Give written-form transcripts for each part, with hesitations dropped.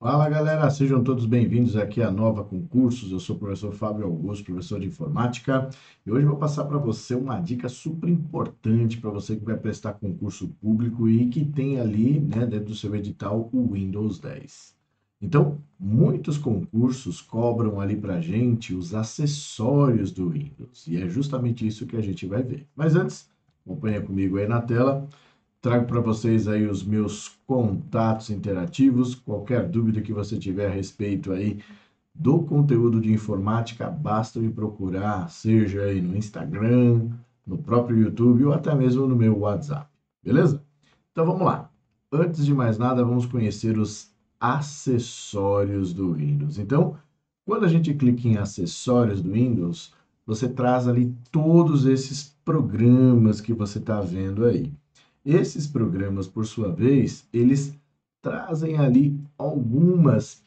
Fala galera, sejam todos bem-vindos aqui à Nova Concursos. Eu sou o professor Fábio Augusto, professor de informática, e hoje eu vou passar para você uma dica super importante para você que vai prestar concurso público e que tem ali, né, dentro do seu edital, o Windows 10. Então, muitos concursos cobram ali para a gente os acessórios do Windows, e é justamente isso que a gente vai ver. Mas antes, acompanha comigo aí na tela. Trago para vocês aí os meus contatos interativos. Qualquer dúvida que você tiver a respeito aí do conteúdo de informática, basta me procurar, seja aí no Instagram, no próprio YouTube ou até mesmo no meu WhatsApp. Beleza? Então vamos lá. Antes de mais nada, vamos conhecer os acessórios do Windows. Então, quando a gente clica em acessórios do Windows, você traz ali todos esses programas que você está vendo aí. Esses programas, por sua vez, eles trazem ali algumas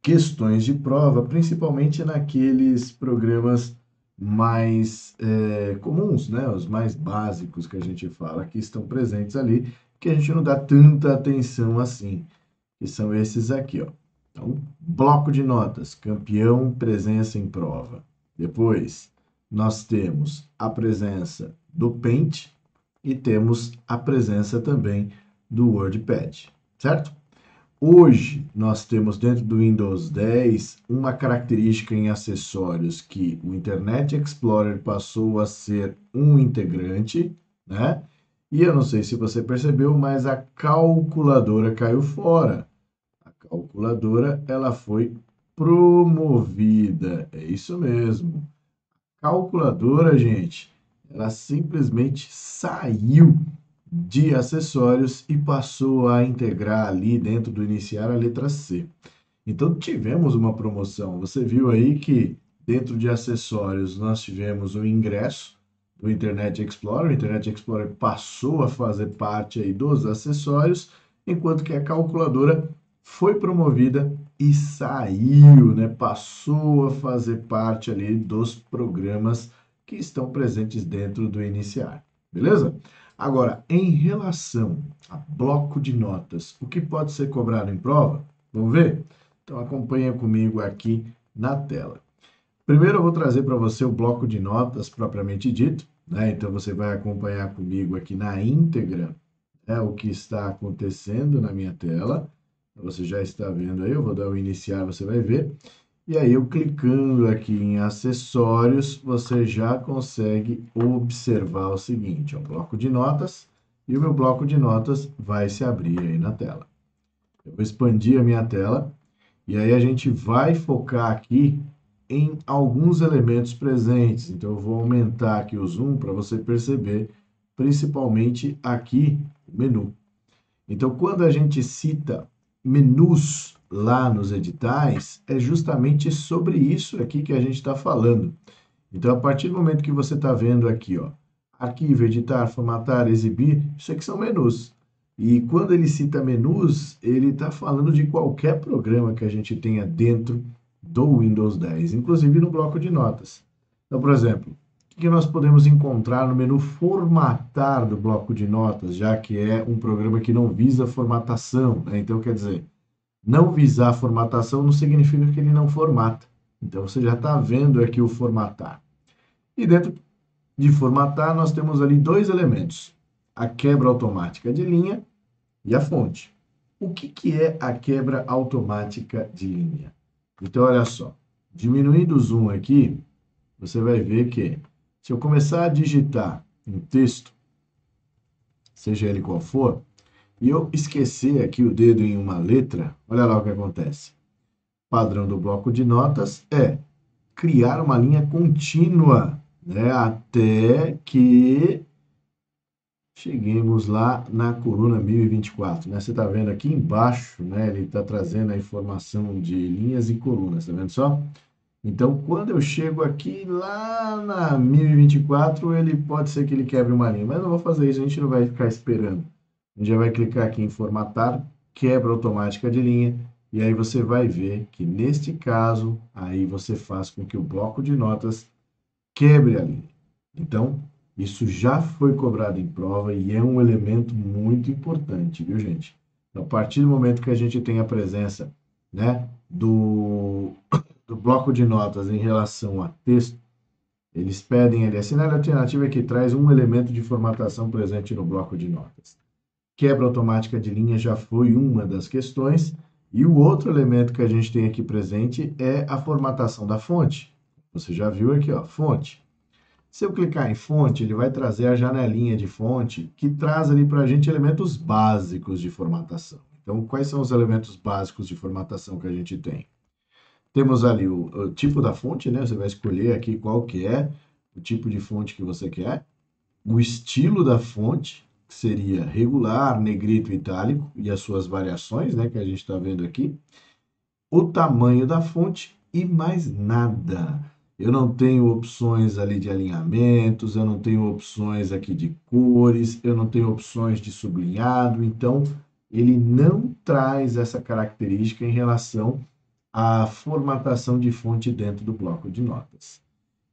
questões de prova, principalmente naqueles programas mais comuns, né? Os mais básicos que a gente fala, que estão presentes ali, que a gente não dá tanta atenção assim, que são esses aqui, ó. Então, bloco de notas, campeão, presença em prova. Depois, nós temos a presença do Paint, e temos a presença também do WordPad, certo? Hoje, nós temos dentro do Windows 10 uma característica em acessórios que o Internet Explorer passou a ser um integrante, né? E eu não sei se você percebeu, mas a calculadora caiu fora. A calculadora, ela foi promovida. É isso mesmo. Calculadora, gente, ela simplesmente saiu de acessórios e passou a integrar ali dentro do iniciar a letra C. Então tivemos uma promoção. Você viu aí que dentro de acessórios nós tivemos o ingresso do Internet Explorer. O Internet Explorer passou a fazer parte aí dos acessórios, enquanto que a calculadora foi promovida e saiu, né? Passou a fazer parte ali dos programas que estão presentes dentro do iniciar. Beleza? Agora, em relação a bloco de notas, o que pode ser cobrado em prova? Vamos ver? Então acompanha comigo aqui na tela. Primeiro eu vou trazer para você o bloco de notas propriamente dito, né? Então você vai acompanhar comigo aqui na íntegra, né, o que está acontecendo na minha tela. Você já está vendo aí, eu vou dar o iniciar, você vai ver. E aí eu clicando aqui em acessórios, você já consegue observar o seguinte, ó, bloco de notas, e o meu bloco de notas vai se abrir aí na tela. Eu vou expandir a minha tela e aí a gente vai focar aqui em alguns elementos presentes. Então, eu vou aumentar aqui o zoom para você perceber, principalmente aqui, o menu. Então, quando a gente cita menus lá nos editais, é justamente sobre isso aqui que a gente está falando. Então, a partir do momento que você está vendo aqui, ó, arquivo, editar, formatar, exibir, isso aqui são menus. E quando ele cita menus, ele está falando de qualquer programa que a gente tenha dentro do Windows 10, inclusive no bloco de notas. Então, por exemplo, o que nós podemos encontrar no menu formatar do bloco de notas, já que é um programa que não visa formatação, né? Então, quer dizer, não visar formatação não significa que ele não formata. Então, você já está vendo aqui o formatar. E dentro de formatar, nós temos ali dois elementos: a quebra automática de linha e a fonte. O que é a quebra automática de linha? Então, olha só, diminuindo o zoom aqui, você vai ver que se eu começar a digitar um texto, seja ele qual for, e eu esquecer aqui o dedo em uma letra, olha lá o que acontece. O padrão do bloco de notas é criar uma linha contínua, né, até que cheguemos lá na coluna 1024, né? Você está vendo aqui embaixo, né? Ele está trazendo a informação de linhas e colunas, tá vendo só? Então, quando eu chego aqui lá na 1024, ele pode ser que ele quebre uma linha, mas não vou fazer isso, a gente não vai ficar esperando. A gente já vai clicar aqui em formatar, quebra automática de linha, e aí você vai ver que neste caso, aí você faz com que o bloco de notas quebre a linha. Então, isso já foi cobrado em prova e é um elemento muito importante, viu, gente? Então, a partir do momento que a gente tem a presença, né, do bloco de notas em relação a texto, eles pedem ali, a cenário alternativo é que traz um elemento de formatação presente no bloco de notas. Quebra automática de linha já foi uma das questões, e o outro elemento que a gente tem aqui presente é a formatação da fonte. Você já viu aqui, ó, fonte. Se eu clicar em fonte, ele vai trazer a janelinha de fonte, que traz ali para a gente elementos básicos de formatação. Então, quais são os elementos básicos de formatação que a gente tem? Temos ali o tipo da fonte, né? Você vai escolher aqui qual que é o tipo de fonte que você quer. O estilo da fonte, que seria regular, negrito, itálico, e as suas variações, né? Que a gente está vendo aqui. O tamanho da fonte e mais nada. Eu não tenho opções ali de alinhamentos, eu não tenho opções aqui de cores, eu não tenho opções de sublinhado, então ele não traz essa característica em relação à formatação de fonte dentro do bloco de notas.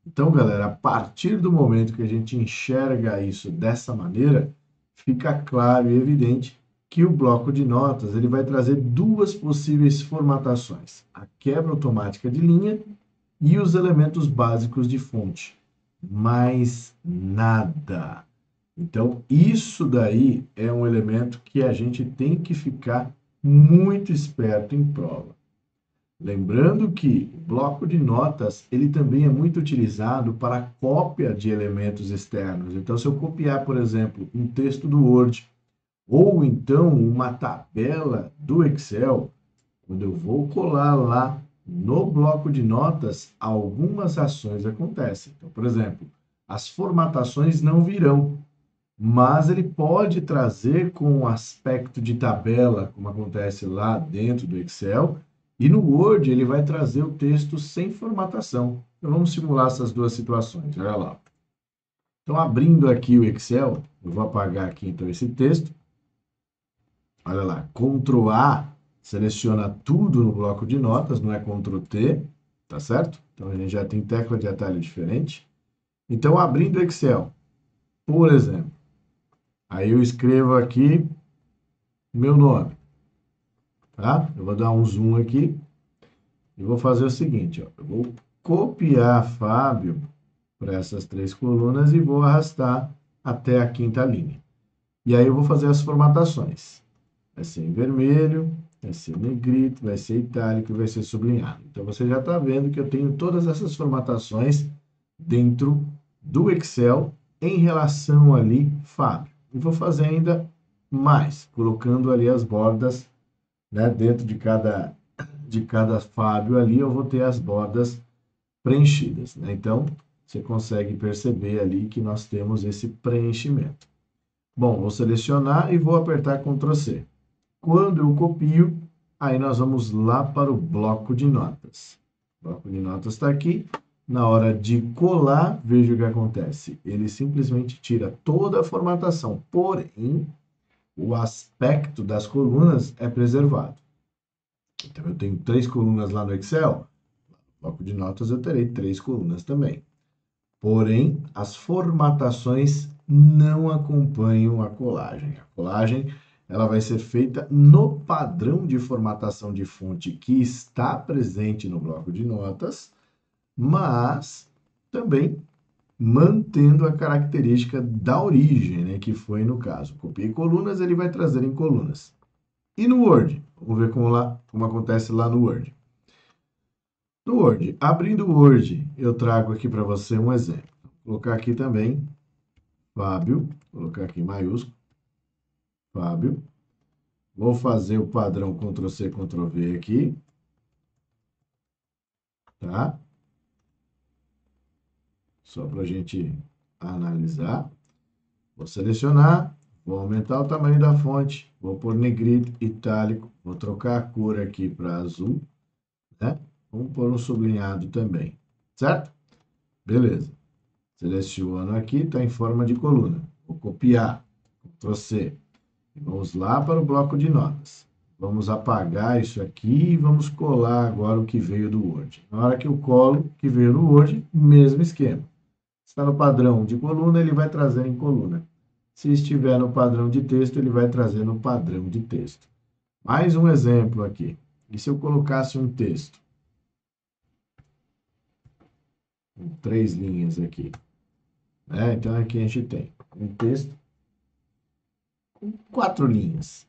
Então, galera, a partir do momento que a gente enxerga isso dessa maneira, fica claro e evidente que o bloco de notas ele vai trazer duas possíveis formatações: a quebra automática de linha e os elementos básicos de fonte. Mais nada. Então, isso daí é um elemento que a gente tem que ficar muito esperto em prova. Lembrando que o bloco de notas ele também é muito utilizado para cópia de elementos externos. Então, se eu copiar, por exemplo, um texto do Word ou então uma tabela do Excel, quando eu vou colar lá no bloco de notas, algumas ações acontecem. Então, por exemplo, as formatações não virão, mas ele pode trazer com o aspecto de tabela, como acontece lá dentro do Excel, e no Word ele vai trazer o texto sem formatação. Então vamos simular essas duas situações, olha lá. Então abrindo aqui o Excel, eu vou apagar aqui então esse texto. Olha lá, Ctrl A seleciona tudo no bloco de notas, não é Ctrl T, tá certo? Então a gente já tem tecla de atalho diferente. Então abrindo o Excel, por exemplo, aí eu escrevo aqui meu nome, tá? Eu vou dar um zoom aqui e vou fazer o seguinte, ó, eu vou copiar Fábio para essas três colunas e vou arrastar até a quinta linha. E aí eu vou fazer as formatações. Vai ser em vermelho, vai ser negrito, vai ser itálico e vai ser sublinhado. Então você já está vendo que eu tenho todas essas formatações dentro do Excel em relação ali Fábio. E vou fazer ainda mais, colocando ali as bordas, né, dentro de cada Fábio ali, eu vou ter as bordas preenchidas, né? Então, você consegue perceber ali que nós temos esse preenchimento. Bom, vou selecionar e vou apertar Ctrl C. Quando eu copio, aí nós vamos lá para o bloco de notas. O bloco de notas está aqui. Na hora de colar, veja o que acontece. Ele simplesmente tira toda a formatação, porém, o aspecto das colunas é preservado. Então, eu tenho 3 colunas lá no Excel. No bloco de notas, eu terei 3 colunas também. Porém, as formatações não acompanham a colagem. A colagem ela vai ser feita no padrão de formatação de fonte que está presente no bloco de notas, mas também mantendo a característica da origem, né, que foi no caso. Copiei colunas, ele vai trazer em colunas. E no Word? Vamos ver como acontece lá no Word. No Word, abrindo o Word, eu trago aqui para você um exemplo. Vou colocar aqui também, Fábio, vou colocar aqui em maiúsculo, Fábio. Vou fazer o padrão Ctrl C, Ctrl V aqui, tá? Só para a gente analisar. Vou selecionar, vou aumentar o tamanho da fonte, vou pôr negrito, itálico, vou trocar a cor aqui para azul, né? Vamos pôr um sublinhado também, certo? Beleza. Seleciono aqui, está em forma de coluna. Vou copiar, Ctrl C. Vamos lá para o bloco de notas. Vamos apagar isso aqui e vamos colar agora o que veio do Word. Na hora que eu colo o que veio do Word, mesmo esquema. Está no padrão de coluna, ele vai trazer em coluna. Se estiver no padrão de texto, ele vai trazer no padrão de texto. Mais um exemplo aqui. E se eu colocasse um texto? Com 3 linhas aqui. Né? Então, aqui a gente tem um texto com 4 linhas.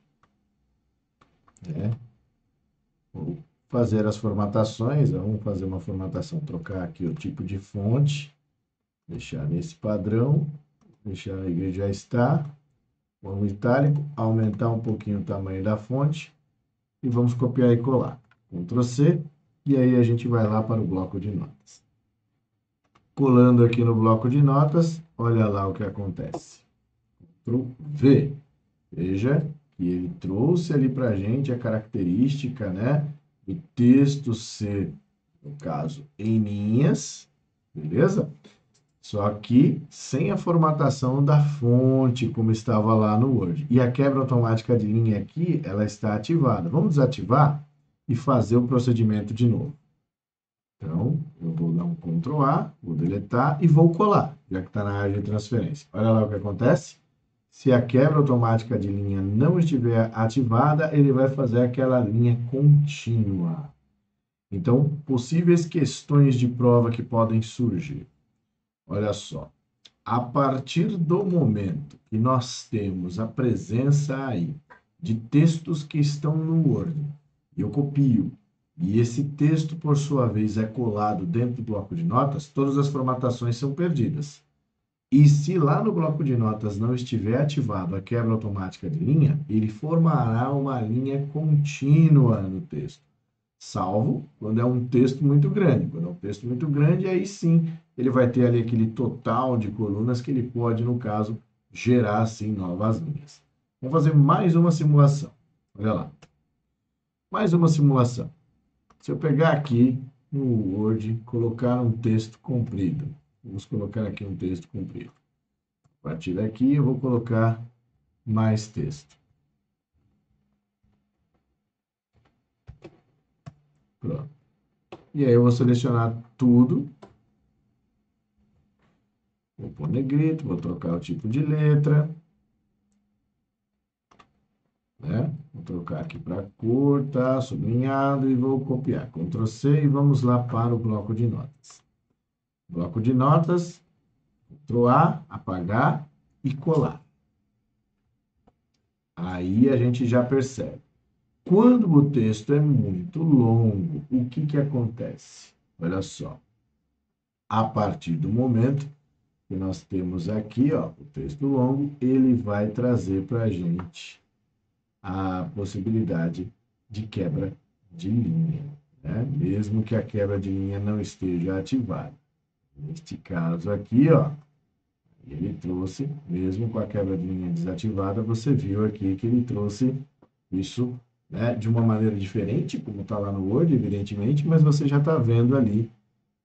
Né? Vou fazer as formatações. Vamos fazer uma formatação, trocar aqui o tipo de fonte, deixar nesse padrão, deixar ele já está. Vamos itálico, aumentar um pouquinho o tamanho da fonte e vamos copiar e colar. Ctrl C, e aí a gente vai lá para o bloco de notas. Colando aqui no bloco de notas, olha lá o que acontece. Ctrl V. Veja que ele trouxe ali para a gente a característica, né, do texto ser, no caso, em linhas, beleza? Só que sem a formatação da fonte, como estava lá no Word. E a quebra automática de linha aqui, ela está ativada. Vamos desativar e fazer o procedimento de novo. Então, eu vou dar um Ctrl A, vou deletar e vou colar, já que está na área de transferência. Olha lá o que acontece. Se a quebra automática de linha não estiver ativada, ele vai fazer aquela linha contínua. Então, possíveis questões de prova que podem surgir. Olha só, a partir do momento que nós temos a presença aí de textos que estão no Word, eu copio, e esse texto, por sua vez, é colado dentro do bloco de notas, todas as formatações são perdidas. E se lá no bloco de notas não estiver ativado a quebra automática de linha, ele formará uma linha contínua no texto. Salvo quando é um texto muito grande. Quando é um texto muito grande, aí sim ele vai ter ali aquele total de colunas que ele pode, no caso, gerar assim novas linhas. Vamos fazer mais uma simulação. Olha lá. Mais uma simulação. Se eu pegar aqui no Word, colocar um texto comprido. Vamos colocar aqui um texto comprido. A partir daqui eu vou colocar mais texto. Pronto. E aí eu vou selecionar tudo. Vou pôr negrito, vou trocar o tipo de letra. Né? Vou trocar aqui para cor, tá? Sublinhado e vou copiar. Ctrl C e vamos lá para o bloco de notas. Bloco de notas, Ctrl A, apagar e colar. Aí a gente já percebe. Quando o texto é muito longo, o que que acontece? Olha só. A partir do momento que nós temos aqui, ó, o texto longo, ele vai trazer para a gente a possibilidade de quebra de linha, né? Mesmo que a quebra de linha não esteja ativada. Neste caso aqui, ó, ele trouxe, mesmo com a quebra de linha desativada, você viu aqui que ele trouxe isso, né, de uma maneira diferente, como está lá no Word, evidentemente, mas você já está vendo ali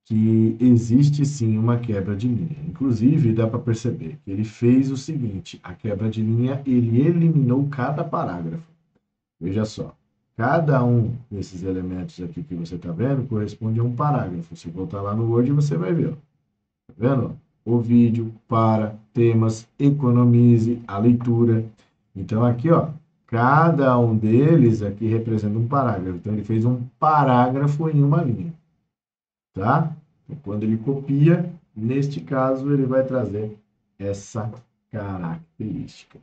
que existe sim uma quebra de linha. Inclusive, dá para perceber que ele fez o seguinte, a quebra de linha, ele eliminou cada parágrafo. Veja só, cada um desses elementos aqui que você está vendo corresponde a um parágrafo. Se voltar lá no Word, você vai ver. Está vendo? O vídeo, para, temas, economize, a leitura. Então, aqui, ó, cada um deles aqui representa um parágrafo. Então, ele fez um parágrafo em uma linha. Tá? Então, quando ele copia, neste caso, ele vai trazer essa característica.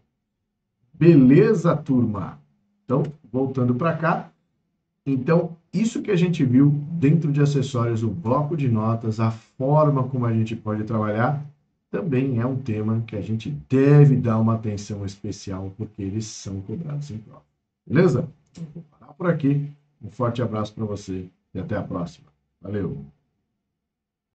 Beleza, turma? Então, voltando para cá. Então, isso que a gente viu dentro de acessórios, o bloco de notas, a forma como a gente pode trabalhar, também é um tema que a gente deve dar uma atenção especial, porque eles são cobrados em prova. Beleza? Então, vou parar por aqui. Um forte abraço para você e até a próxima. Valeu!